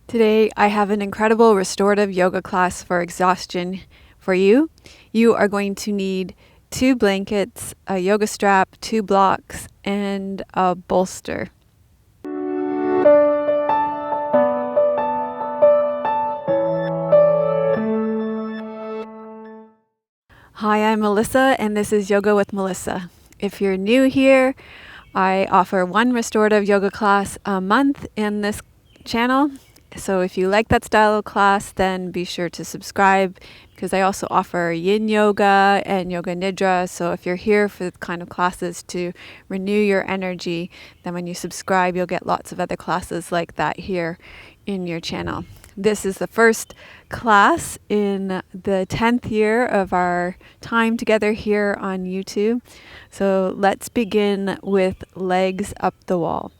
Today, I have an incredible restorative yoga class for exhaustion for you. You are going to need 2 blankets, a yoga strap, 2 blocks, and a bolster. Hi, I'm Melissa, and this is Yoga with Melissa. If you're new here, I offer 1 restorative yoga class a month in this channel. So if you like that style of class, then be sure to subscribe, because I also offer yin yoga and yoga nidra. So if you're here for the kind of classes to renew your energy, then when you subscribe, you'll get lots of other classes like that here in your channel. This is the first class in the 10th year of our time together here on YouTube. So let's begin with legs up the wall.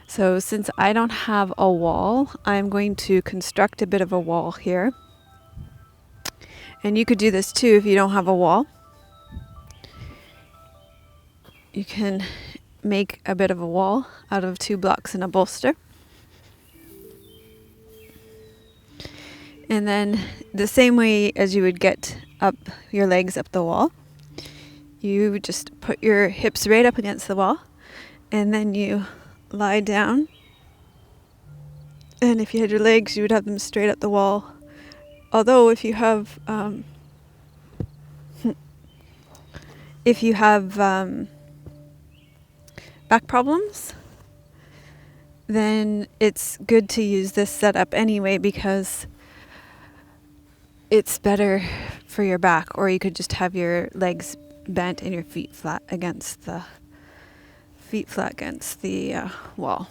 So since I don't have a wall, I'm going to construct a bit of a wall here. And you could do this too if you don't have a wall. You can make a bit of a wall out of 2 blocks and a bolster. And then the same way as you would get up your legs up the wall, you just put your hips right up against the wall, and then you lie down. And if you had your legs, you would have them straight up the wall. Although if you have back problems, then it's good to use this setup anyway, because it's better for your back. Or you could just have your legs bent and your feet flat against the wall.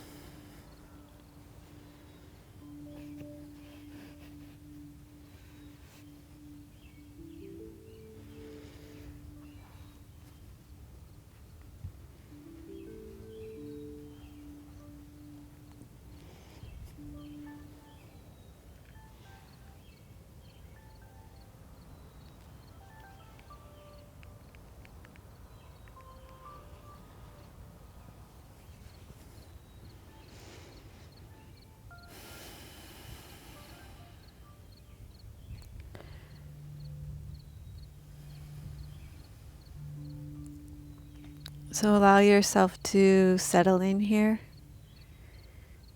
So allow yourself to settle in here.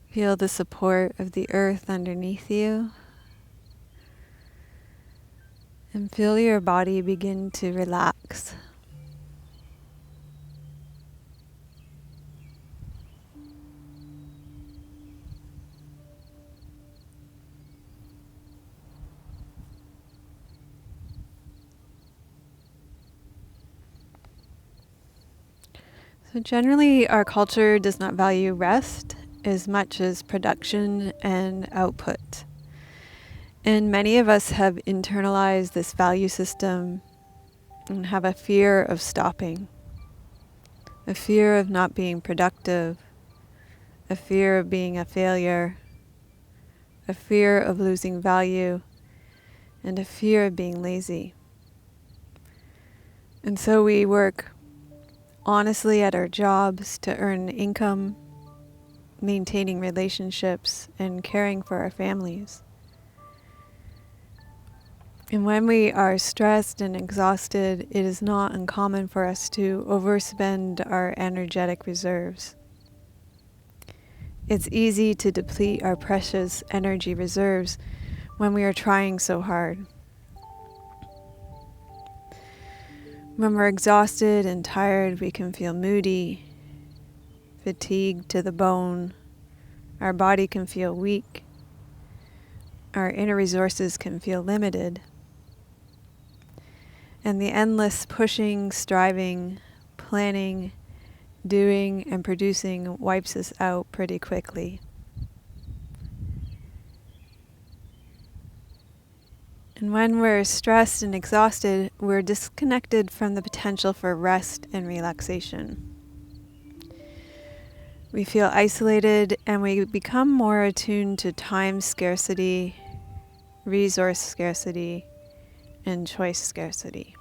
Feel the support of the earth underneath you. And feel your body begin to relax. So generally, our culture does not value rest as much as production and output. And many of us have internalized this value system and have a fear of stopping, a fear of not being productive, a fear of being a failure, a fear of losing value, and a fear of being lazy. And so we work honestly at our jobs to earn income, maintaining relationships, and caring for our families. And when we are stressed and exhausted, it is not uncommon for us to overspend our energetic reserves. It's easy to deplete our precious energy reserves when we are trying so hard. When we're exhausted and tired, we can feel moody, fatigued to the bone. Our body can feel weak. Our inner resources can feel limited. And the endless pushing, striving, planning, doing, and producing wipes us out pretty quickly. And when we're stressed and exhausted, we're disconnected from the potential for rest and relaxation. We feel isolated, and we become more attuned to time scarcity, resource scarcity, and choice scarcity.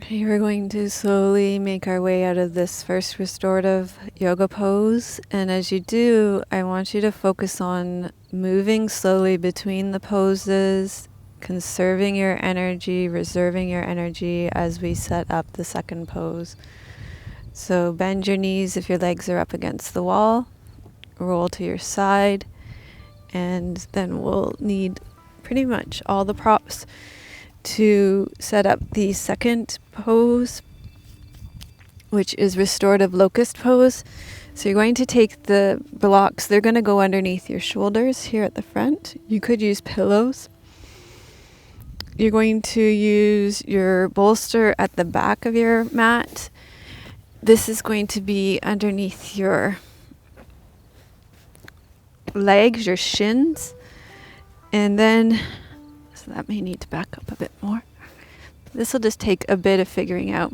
Okay, we're going to slowly make our way out of this first restorative yoga pose. And as you do, I want you to focus on moving slowly between the poses, conserving your energy, reserving your energy as we set up the second pose. So bend your knees if your legs are up against the wall, roll to your side, and then we'll need pretty much all the props to set up the second pose, which is restorative locust pose. So you're going to take the blocks, they're going to go underneath your shoulders here at the front. You could use pillows. You're going to use your bolster at the back of your mat. This is going to be underneath your legs, your shins, and then, so that may need to back up a bit more. This will just take a bit of figuring out.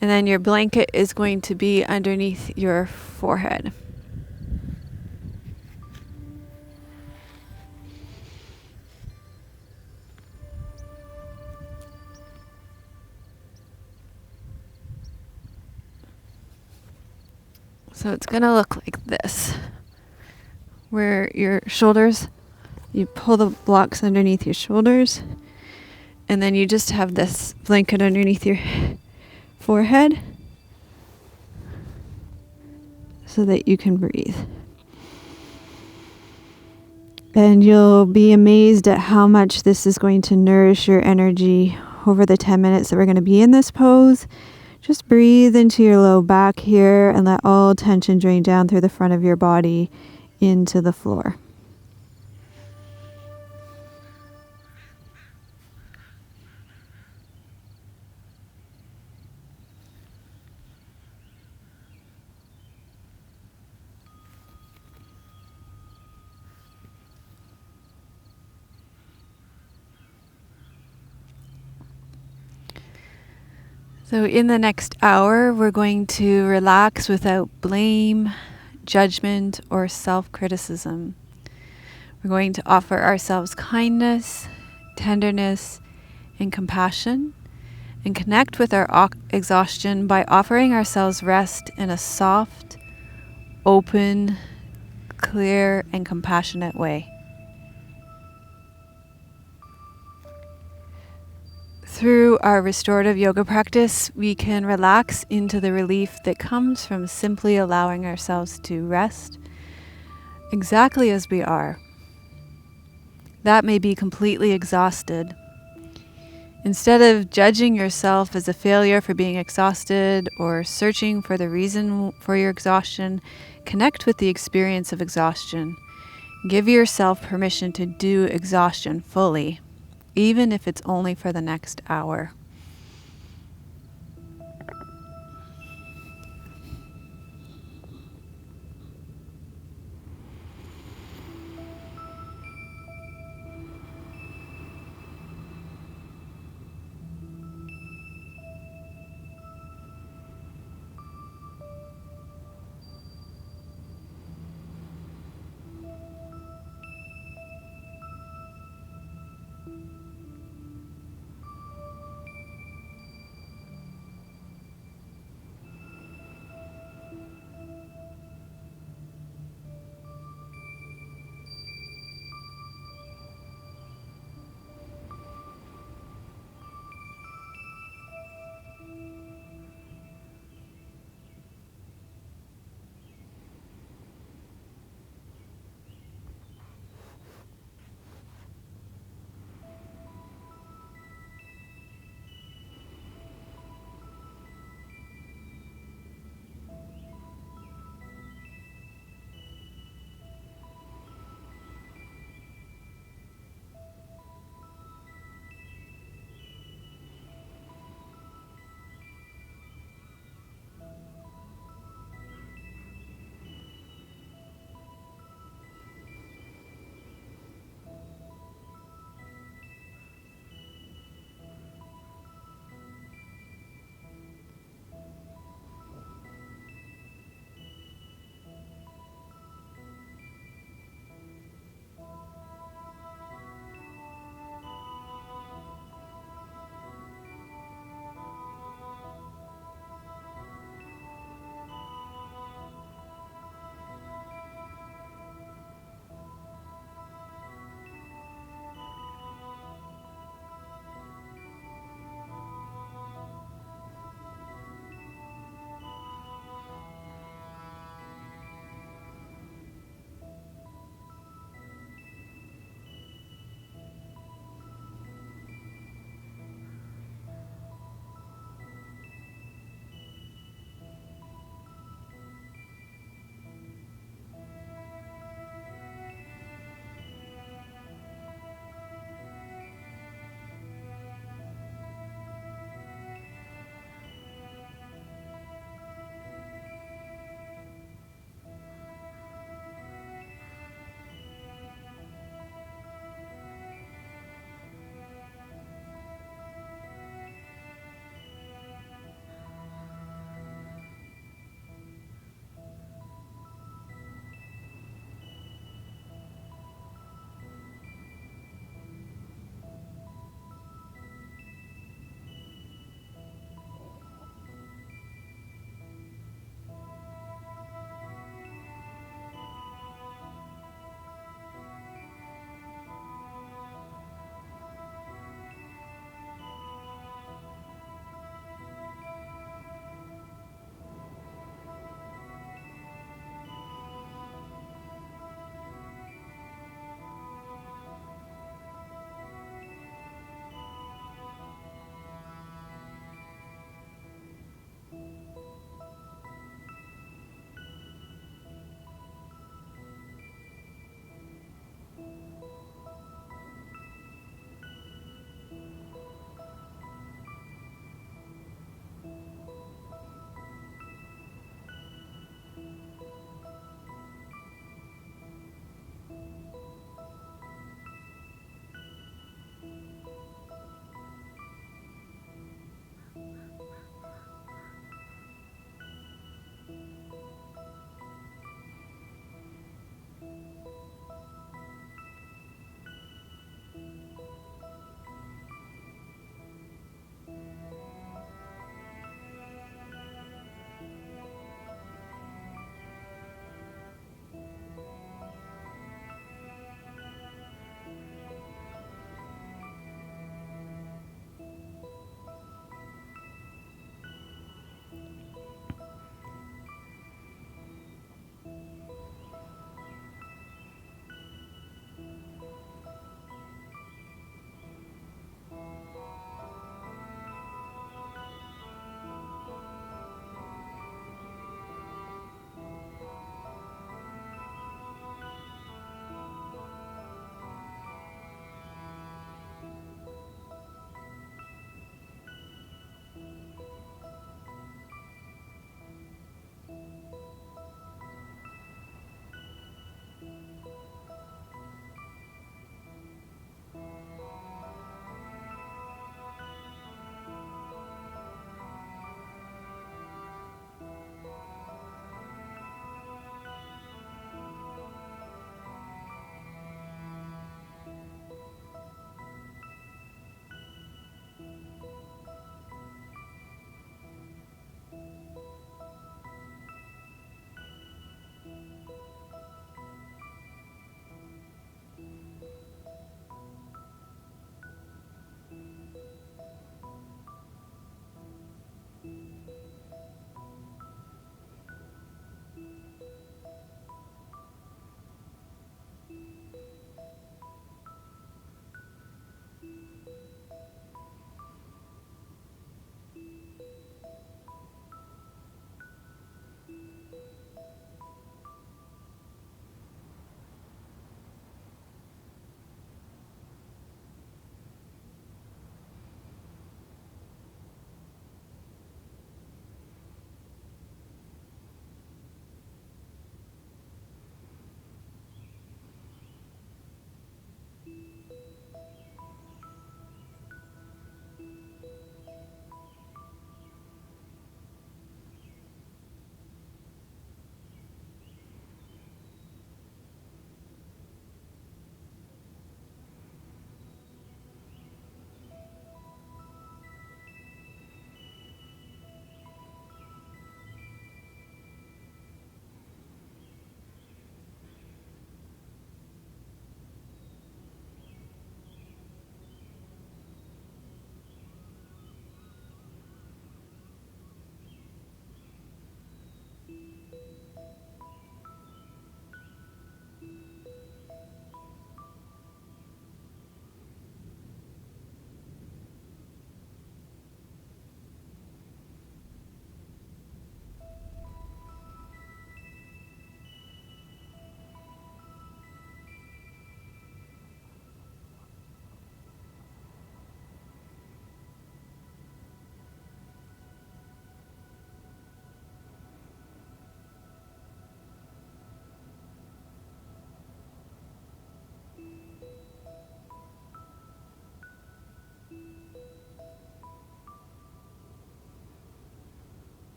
And then your blanket is going to be underneath your forehead. So it's going to look like this, where your shoulders, you pull the blocks underneath your shoulders, and then you just have this blanket underneath your forehead so that you can breathe. And you'll be amazed at how much this is going to nourish your energy over the 10 minutes that we're going to be in this pose. Just breathe into your low back here and let all tension drain down through the front of your body into the floor. So in the next hour, we're going to relax without blame, judgment, or self-criticism. We're going to offer ourselves kindness, tenderness, and compassion, and connect with our exhaustion by offering ourselves rest in a soft, open, clear, and compassionate way. Through our restorative yoga practice, we can relax into the relief that comes from simply allowing ourselves to rest exactly as we are. That may be completely exhausted. Instead of judging yourself as a failure for being exhausted or searching for the reason for your exhaustion, connect with the experience of exhaustion. Give yourself permission to do exhaustion fully, even if it's only for the next hour.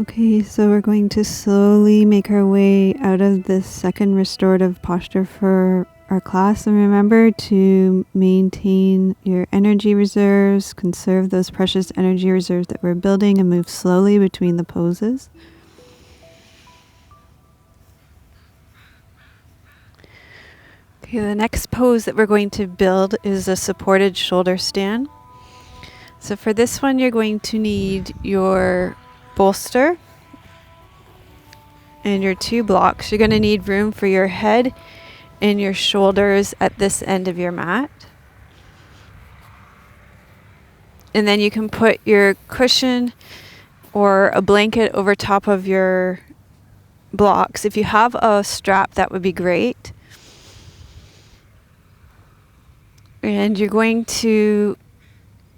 Okay, so we're going to slowly make our way out of this second restorative posture for our class. And remember to maintain your energy reserves, conserve those precious energy reserves that we're building, and move slowly between the poses. Okay, the next pose that we're going to build is a supported shoulder stand. So for this one, you're going to need your bolster and your 2 blocks. You're going to need room for your head and your shoulders at this end of your mat. And then you can put your cushion or a blanket over top of your blocks. If you have a strap, that would be great. And you're going to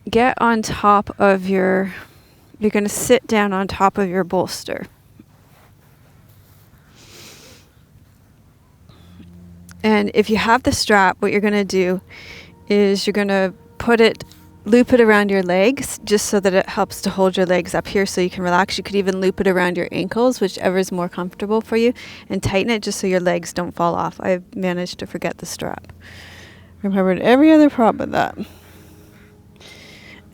get on top of you're going to sit down on top of your bolster. And if you have the strap, what you're going to do is you're going to loop it around your legs just so that it helps to hold your legs up here so you can relax. You could even loop it around your ankles, whichever is more comfortable for you, and tighten it just so your legs don't fall off. I managed to forget the strap. Remembered every other prop but that.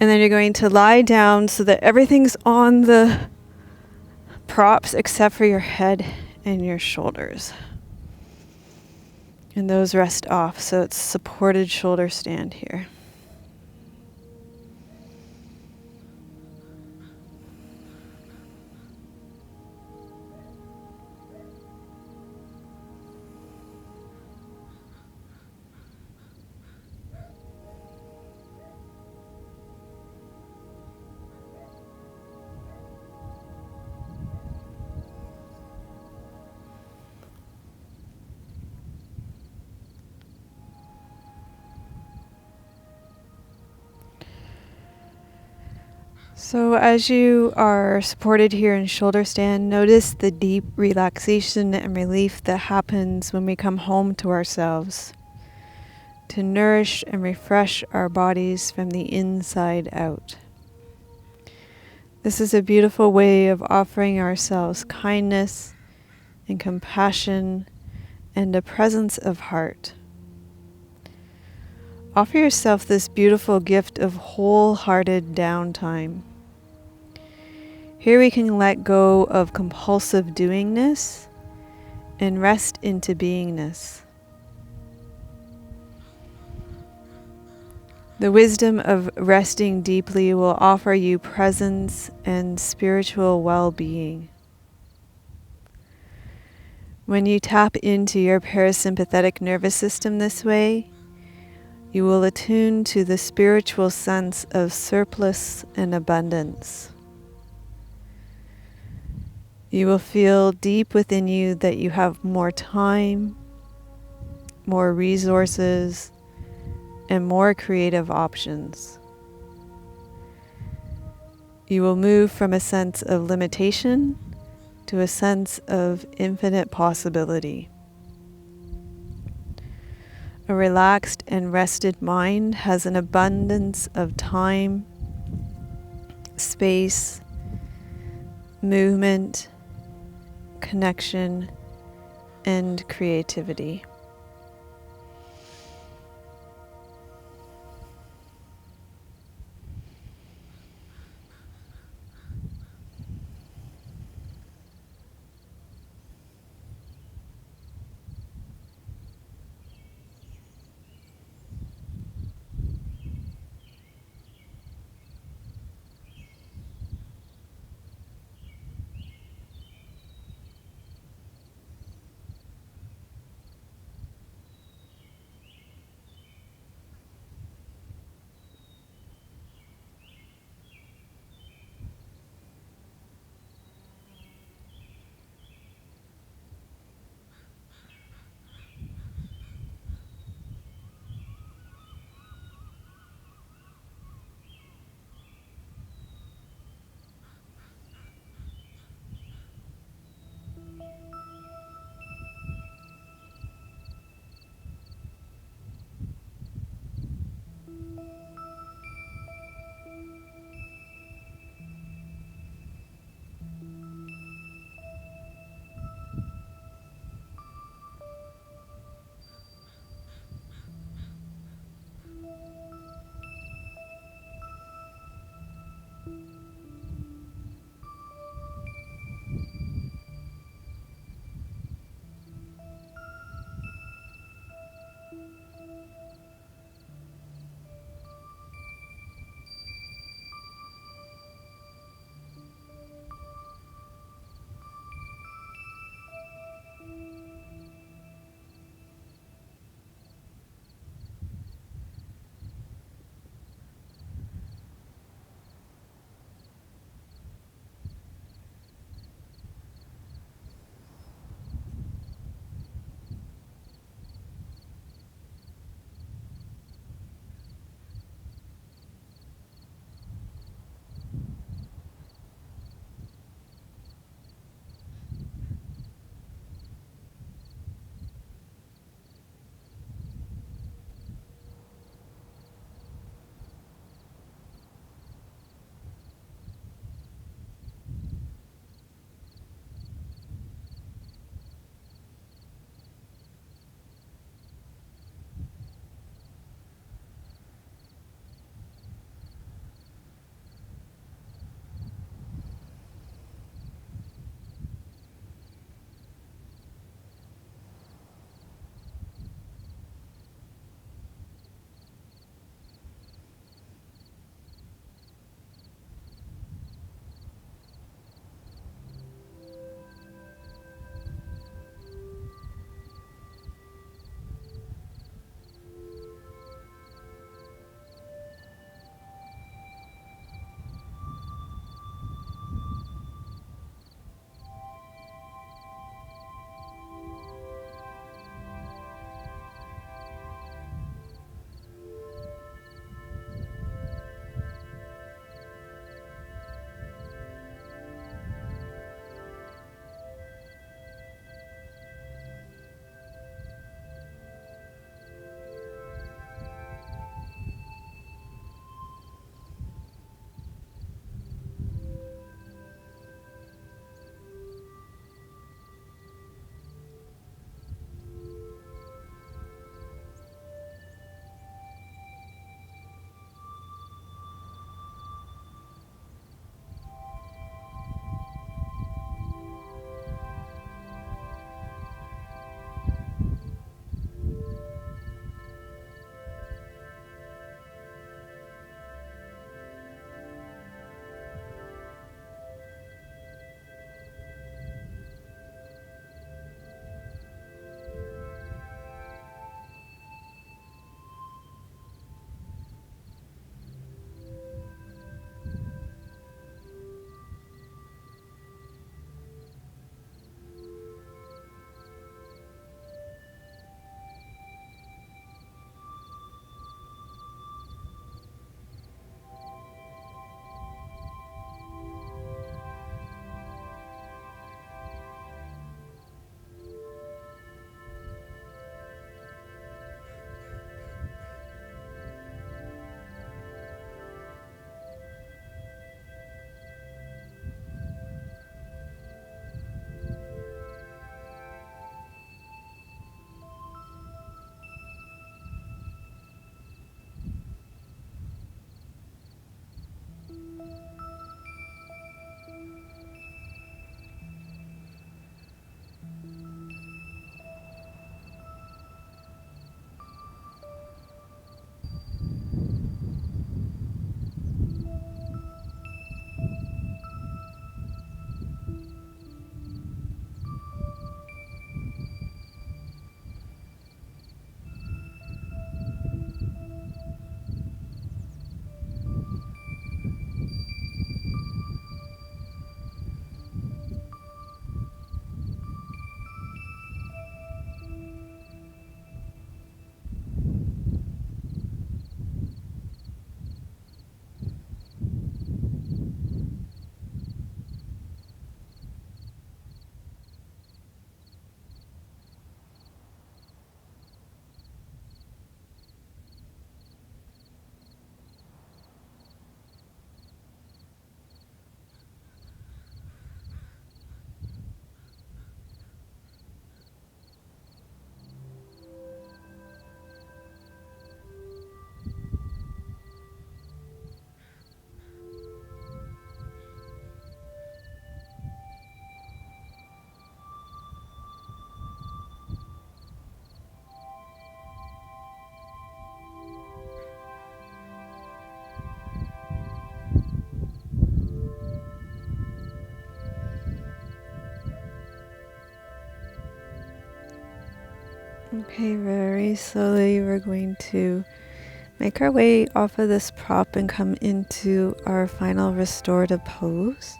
And then you're going to lie down so that everything's on the props except for your head and your shoulders. And those rest off, so it's supported shoulder stand here. So as you are supported here in shoulder stand, notice the deep relaxation and relief that happens when we come home to ourselves, to nourish and refresh our bodies from the inside out. This is a beautiful way of offering ourselves kindness and compassion and a presence of heart. Offer yourself this beautiful gift of wholehearted downtime. Here we can let go of compulsive doingness and rest into beingness. The wisdom of resting deeply will offer you presence and spiritual well-being. When you tap into your parasympathetic nervous system this way, you will attune to the spiritual sense of surplus and abundance. You will feel deep within you that you have more time, more resources, and more creative options. You will move from a sense of limitation to a sense of infinite possibility. A relaxed and rested mind has an abundance of time, space, movement, connection, and creativity. Okay, very slowly we're going to make our way off of this prop and come into our final restorative pose.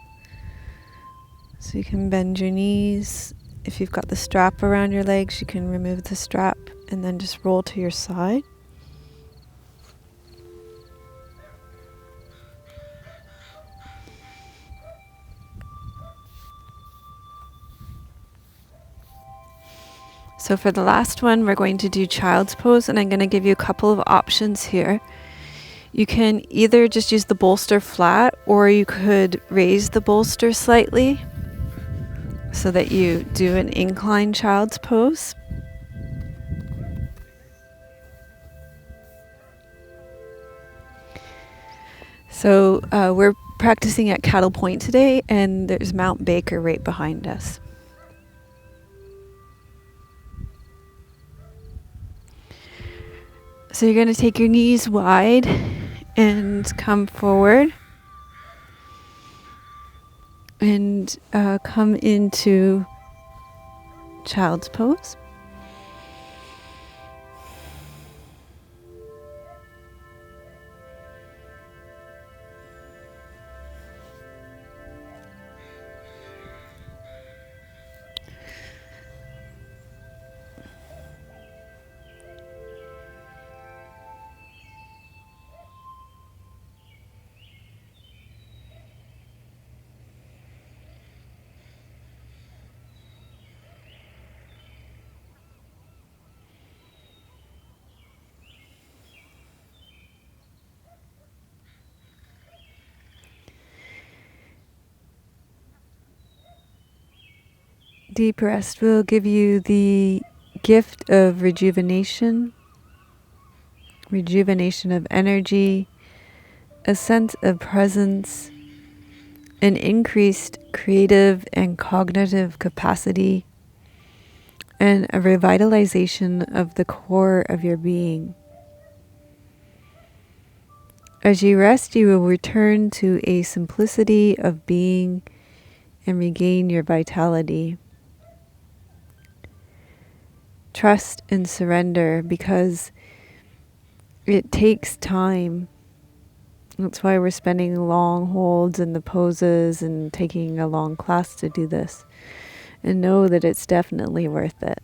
So you can bend your knees. If you've got the strap around your legs, you can remove the strap and then just roll to your side. So for the last one, we're going to do child's pose, and I'm going to give you a couple of options here. You can either just use the bolster flat, or you could raise the bolster slightly so that you do an incline child's pose. So we're practicing at Cattle Point today, and there's Mount Baker right behind us. So you're going to take your knees wide and come forward and come into child's pose. Deep rest will give you the gift of rejuvenation, rejuvenation of energy, a sense of presence, an increased creative and cognitive capacity, and a revitalization of the core of your being. As you rest, you will return to a simplicity of being and regain your vitality. Trust and surrender, because it takes time. That's why we're spending long holds in the poses and taking a long class to do this. And know that it's definitely worth it.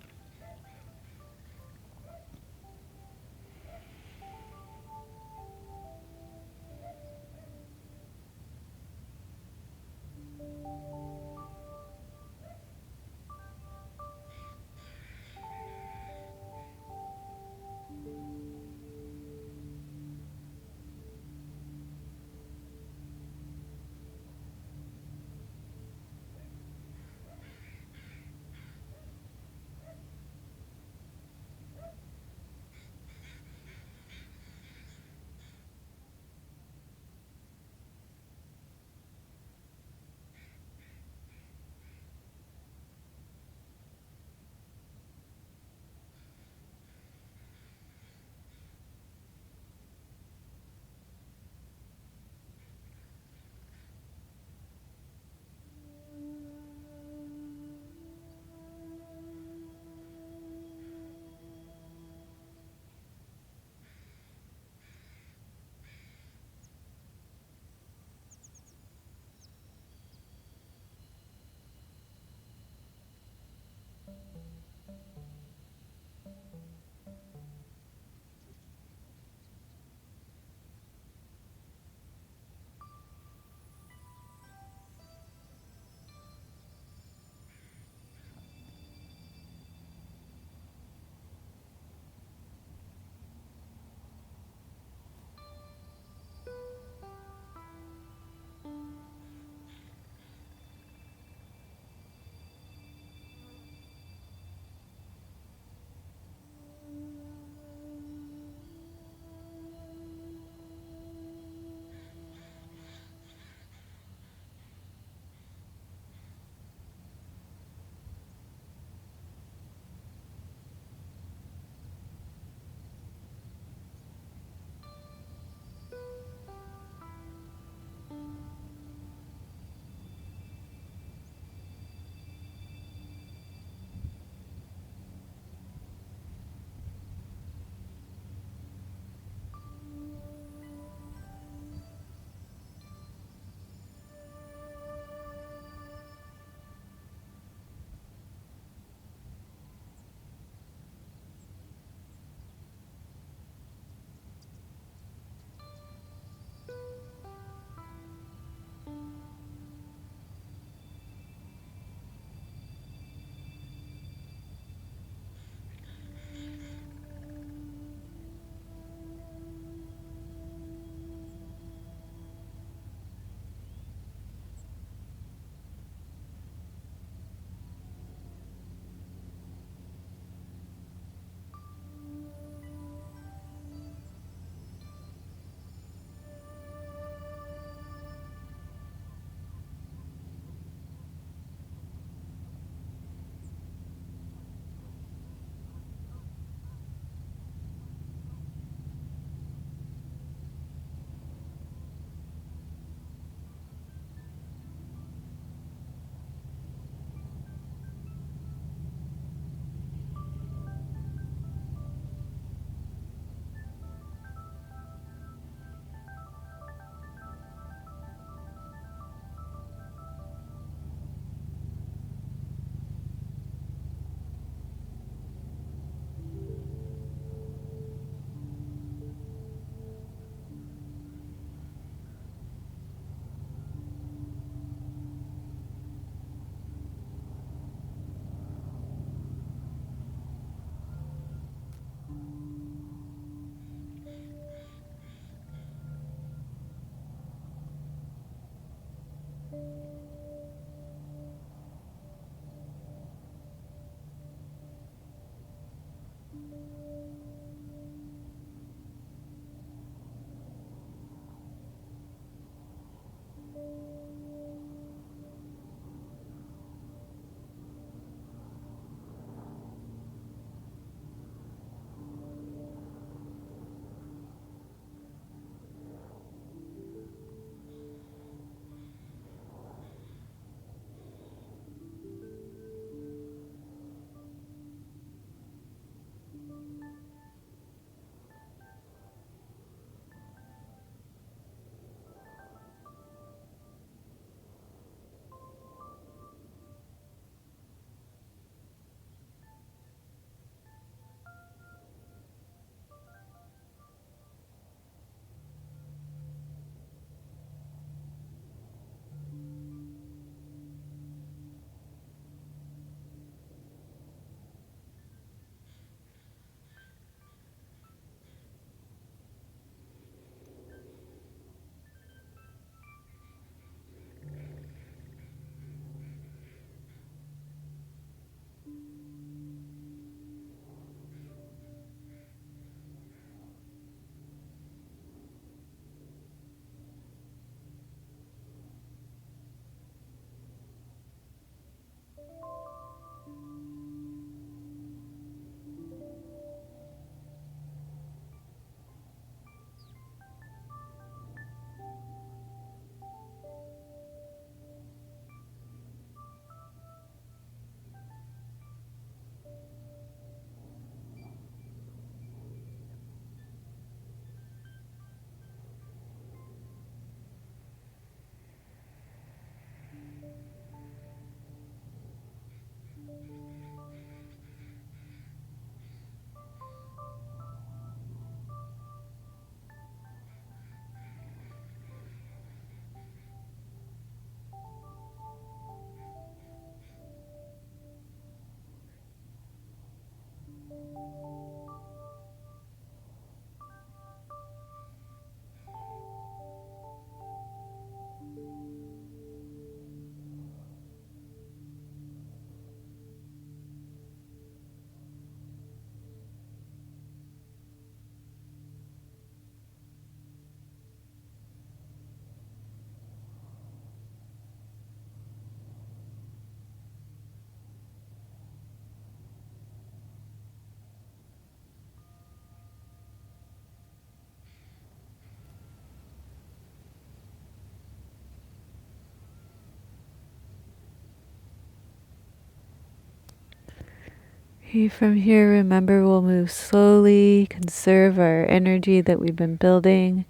From here, remember, we'll move slowly, conserve our energy that we've been building,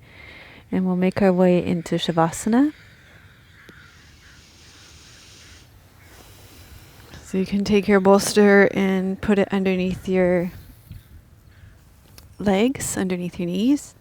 and we'll make our way into Shavasana. So you can take your bolster and put it underneath your legs, underneath your knees.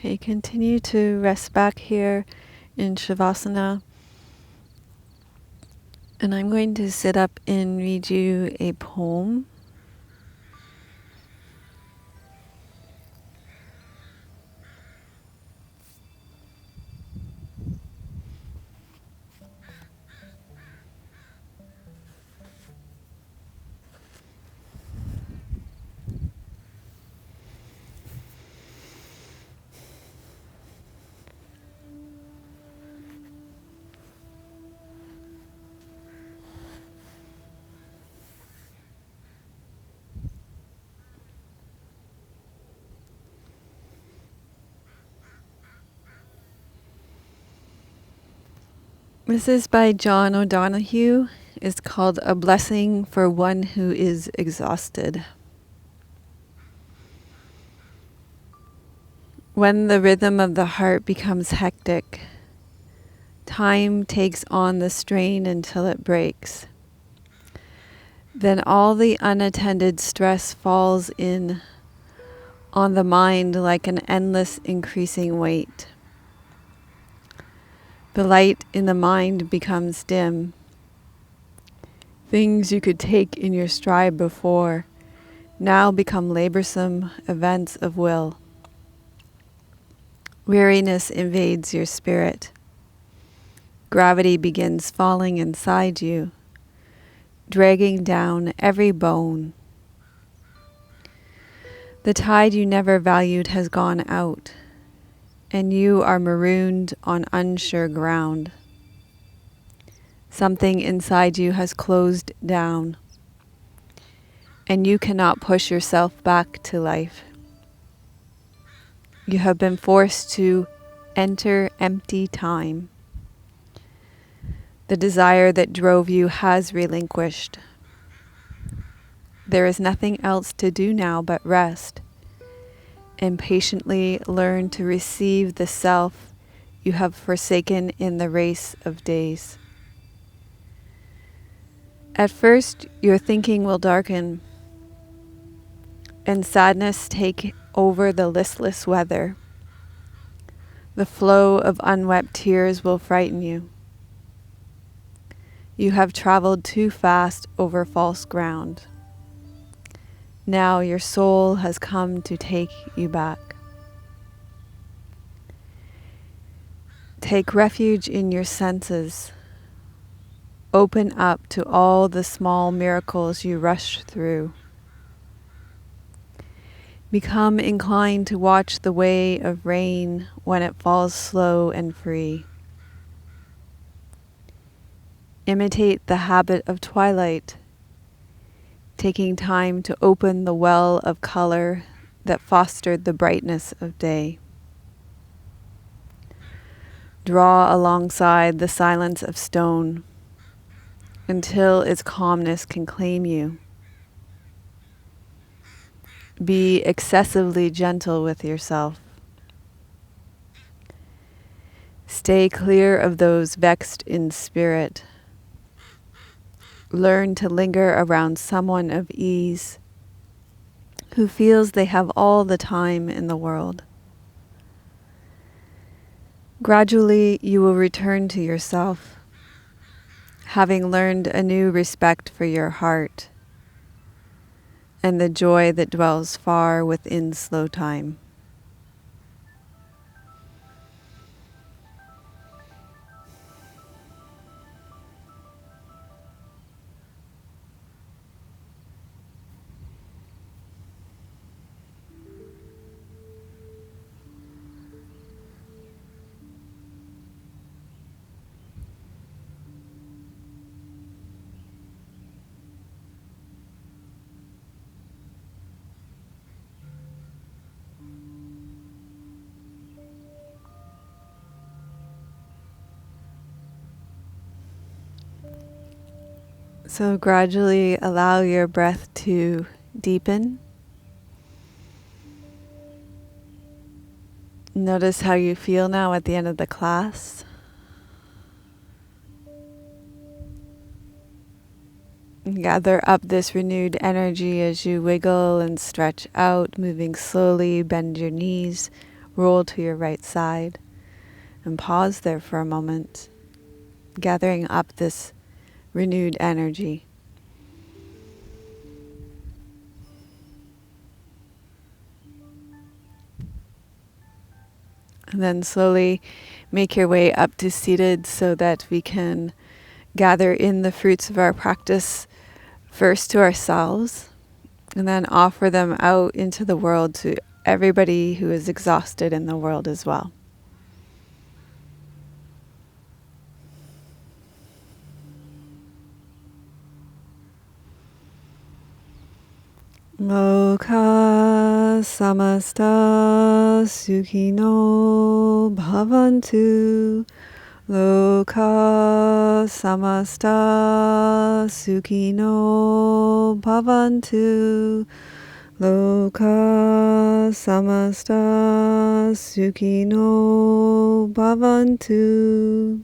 Okay, continue to rest back here in Shavasana. And I'm going to sit up and read you a poem. This is by John O'Donohue. It's called A Blessing for One Who is Exhausted. When the rhythm of the heart becomes hectic, time takes on the strain until it breaks. Then all the unattended stress falls in on the mind like an endless increasing weight. The light in the mind becomes dim. Things you could take in your stride before now become laborsome events of will. Weariness invades your spirit. Gravity begins falling inside you, dragging down every bone. The tide you never valued has gone out, and you are marooned on unsure ground. Something inside you has closed down, and you cannot push yourself back to life. You have been forced to enter empty time. The desire that drove you has relinquished. There is nothing else to do now but rest and patiently learn to receive the self you have forsaken in the race of days. At first, your thinking will darken and sadness take over the listless weather. The flow of unwept tears will frighten you. You have traveled too fast over false ground. Now your soul has come to take you back. Take refuge in your senses. Open up to all the small miracles you rush through. Become inclined to watch the way of rain when it falls slow and free. Imitate the habit of twilight, taking time to open the well of color that fostered the brightness of day. Draw alongside the silence of stone until its calmness can claim you. Be excessively gentle with yourself. Stay clear of those vexed in spirit. Learn to linger around someone of ease who feels they have all the time in the world. Gradually, you will return to yourself, having learned a new respect for your heart and the joy that dwells far within slow time. So gradually allow your breath to deepen. Notice how you feel now at the end of the class. Gather up this renewed energy as you wiggle and stretch out, moving slowly. Bend your knees, roll to your right side and pause there for a moment, gathering up this renewed energy. And then slowly make your way up to seated so that we can gather in the fruits of our practice first to ourselves and then offer them out into the world to everybody who is exhausted in the world as well. Loka samasta sukhino bhavantu. Loka samasta sukhino bhavantu. Loka samasta sukhino bhavantu.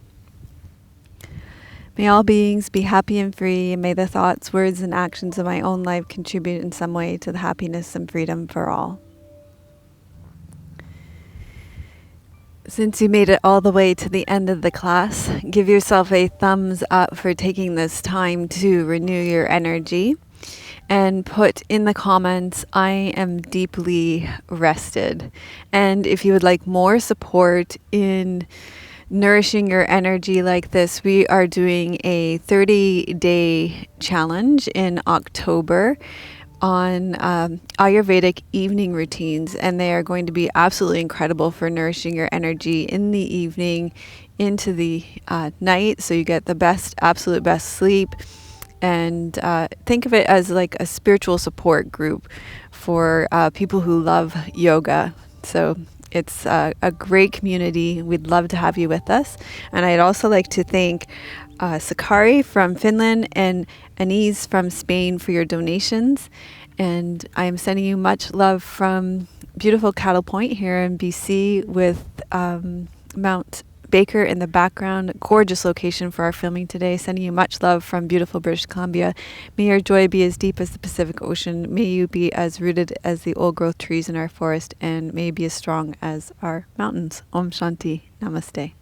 May all beings be happy and free, and may the thoughts, words, and actions of my own life contribute in some way to the happiness and freedom for all. Since you made it all the way to the end of the class, give yourself a thumbs up for taking this time to renew your energy. And put in the comments, I am deeply rested. And if you would like more support in nourishing your energy like this, we are doing a 30-day challenge in October on Ayurvedic evening routines, and they are going to be absolutely incredible for nourishing your energy in the evening into the night, so you get the absolute best sleep. And think of it as like a spiritual support group for people who love yoga. So it's a great community. We'd love to have you with us. And I'd also like to thank Sakari from Finland and Anise from Spain for your donations. And I'm sending you much love from beautiful Cattle Point here in BC with Mount Baker in the background. Gorgeous location for our filming today. Sending you much love from beautiful British Columbia. May your joy be as deep as the Pacific Ocean. May you be as rooted as the old growth trees in our forest, and may you be as strong as our mountains. Om Shanti. Namaste.